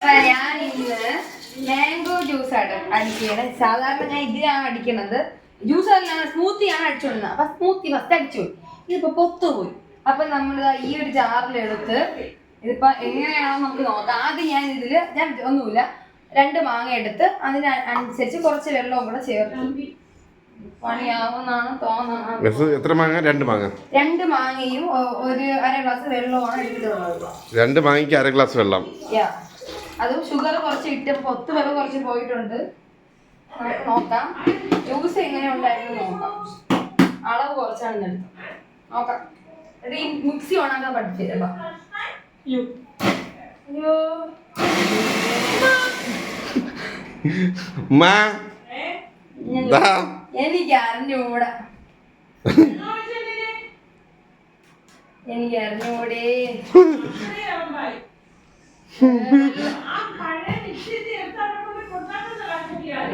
ഞാൻ ഇന്ന് mango juice അടിക്കുകയാണ്. സാധാരണ ഞാൻ ഇതിലാണ് അടിക്കണത്. ജ്യൂസ് അല്ല, സ്മൂത്തിയാണ് അടിച്ചോണ്ടിരുന്നത്. അപ്പൊ സ്മൂത്തി ഫസ്റ്റ് അടിച്ചു, ഇതിപ്പോ പൊത്തുപോയി. അപ്പൊ നമ്മൾ ഈ ഒരു ജാറിലെടുത്ത് ഇതിപ്പോ എങ്ങനെയാണോ നമുക്ക് നോക്കാം. ആദ്യം ഞാൻ ഒന്നുമില്ല, 2 മാങ്ങ എടുത്ത് അതിനനുസരിച്ച് കുറച്ച് വെള്ളവും കൂടെ ചേർത്ത് പണിയാവുന്നാണ് തോന്നുന്നത്. എത്ര മാങ്ങ? 2 മാങ്ങ. 2 മാങ്ങയും ഒരു 1/2 ഗ്ലാസ് വെള്ളവുമാണ് എടുത്തിട്ടുള്ളത്. 2 മാങ്ങയ്ക്ക് 1/2 ഗ്ലാസ് വെള്ളം. അതും ഷുഗർ കുറച്ച് ഇട്ട് പൊത്ത് വെള്ളം കുറച്ച് പോയിട്ടുണ്ട്. നോക്കാം ജ്യൂസ് എങ്ങനെ ഉണ്ടായിരുന്നു നോക്കാം. അളവ് കുറച്ചാണ് നോക്കാം. ഈ മിക്സി ഓണാക്കാൻ പഠിച്ചില്ല.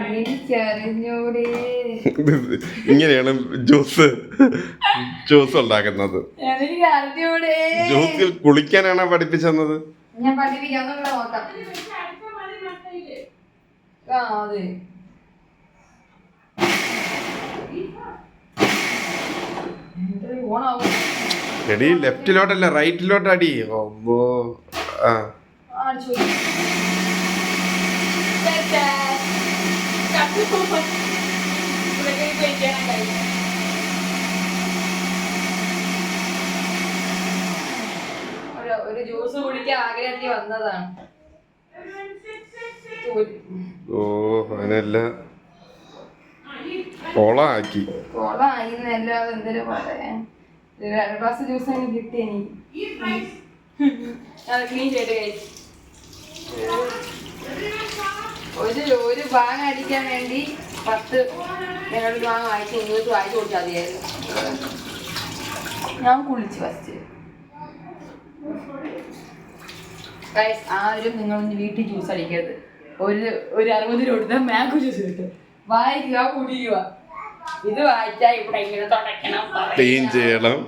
എനിക്ക് അറിഞ്ഞൂടെ ഇങ്ങനെയാണ് ജ്യൂസ് ഉണ്ടാക്കുന്നത്. ജ്യൂസിൽ കുളിക്കാനാണോ പഠിപ്പിച്ചത്? ഞാൻ പഠിപ്പിക്കാം, നോക്കാം. അതെ, എടി ലെഫ്റ്റിലോട്ടല്ല റൈറ്റിലോട്ട് അടി. ഒരു ജ്യൂസ് കുടിക്കാൻ ആഗ്രഹത്തിൽ വന്നതാണ്. അതിനെല്ലാം കൊളാക്കി എന്നല്ലാതെ എന്തെങ്കിലും പറയാൻ. 2 ഗ്ലാസ് ജ്യൂസ് എനിക്ക് കിട്ടി. ക്ലീൻ ചെയ്ത് കഴിച്ചു. ഒരു ബാങ് അടിക്കാൻ വേണ്ടി 10 ബാങ് വായിച്ച് നിങ്ങൾക്ക് വായിച്ചു കൊടുത്താൽ മതിയായിരുന്നു. ഞാൻ കുളിച്ചു ഫസ്റ്റ്. ആരും നിങ്ങളൊന്ന് വീട്ടിൽ ജ്യൂസ് അടിക്കരുത്. ഒരു 60 രൂപ കൊടുത്താൽ മാംഗോ ജ്യൂസ് കിട്ടും. വായിക്കുക, കുടിക്കുക. ഇത് വായിച്ചാൽ ഇവിടെ ഇങ്ങനെ തുടയ്ക്കണം, ക്ലീൻ ചെയ്യണം.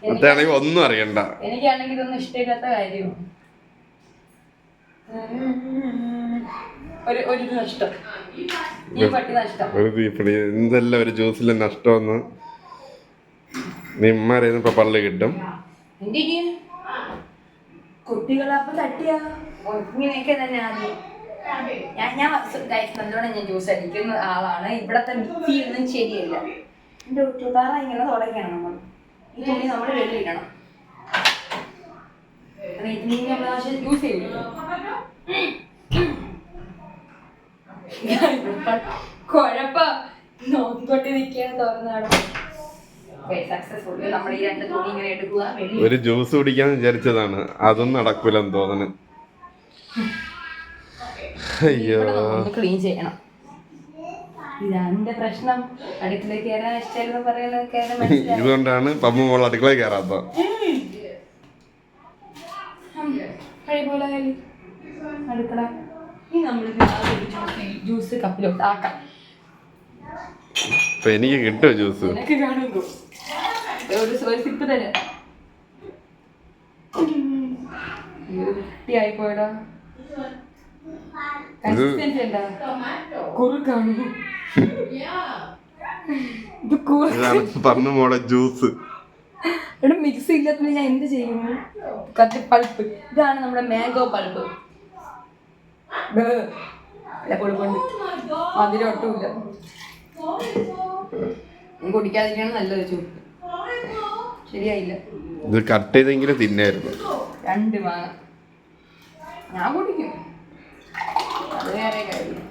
മറ്റാണെങ്കിൽ ഒന്നും അറിയണ്ട. എനിക്കാണെങ്കിൽ ഇതൊന്നും ഇഷ്ടമില്ലാത്ത കാര്യമാണ്. ഒരു നഷ്ടം, ഈ പട്ടി നഷ്ടം. ഒരു തീപ്പടി എന്തെല്ലാം ഒരു ജ്യൂസിലെ നഷ്ടമെന്ന് നിമ്മറിയുന്ന ഇപ്പൊ പള്ളി കിട്ടും. കുട്ടികളപ്പം തട്ടിയാ ഇങ്ങനെയൊക്കെ തന്നെ ആദ്യം. ഞാൻ നല്ലോണം ഞാൻ ജ്യൂസ് അടിക്കുന്ന ആളാണ്. ഇവിടത്തെ മിക്സിയൊന്നും ശരിയല്ല. എൻ്റെ ഒട്ടുതാറ ഇങ്ങനെ തുടയ്ക്കണം. നമ്മൾ ഈ തുണി നമ്മൾ വെള്ളിയിടണം. യൂസ് ചെയ്യില്ല. കുഴപ്പ നോക്കിക്കൊണ്ടിരിക്കാൻ തുറന്നാണ്. നമ്മൾ ഈ 2 തുണി ഇങ്ങനെ എടുക്കുക. ഒരു ജ്യൂസ് കുടിക്കാൻ വിചാരിച്ചതാണ്, അതൊന്നും നടക്കൂലെന്ന് തോന്നുന്നു. അയ്യോ, ക്ലീൻ ചെയ്യണം. ഇതാണ് എന്റെ പ്രശ്നം. അടുക്കളയിൽ കയറാൻ ഇഷ്ടമല്ലെന്ന് പറയുന്നത് ഇതുകൊണ്ടാണ് പമ്മ മോൾ അടുക്കളയിൽ കയറാത്ത. അടുക്കള നമ്മൾ ജ്യൂസ് കപ്പിലോട്ട് ആക്കാം. ഇപ്പൊ എനിക്ക് കിട്ടുമോ ജ്യൂസ്? എനിക്ക് കാണുന്നു. ഒരു സിപ്പ് തരാം. ആയിപ്പോയടാ. പറഞ്ഞു മോളെ ജ്യൂസ്. ഇവിടെ മിക്സ് ഇല്ലാത്ത ഞാൻ എന്ത് ചെയ്യുന്നു? പൾപ്പ്. ഇതാണ് നമ്മുടെ മാംഗോ പൾപ്പ്. അതിലൊട്ടുമില്ല. കുടിക്കാതിരിക്കാണ് നല്ലത്. ചൂട് ശരിയായില്ല. ഇത് കട്ട് ചെയ്തെങ്കിലും തിന്നായിരുന്നു. 2 മാങ്ങ ഞാൻ കുടിക്കും, അത് വേറെ കാര്യം.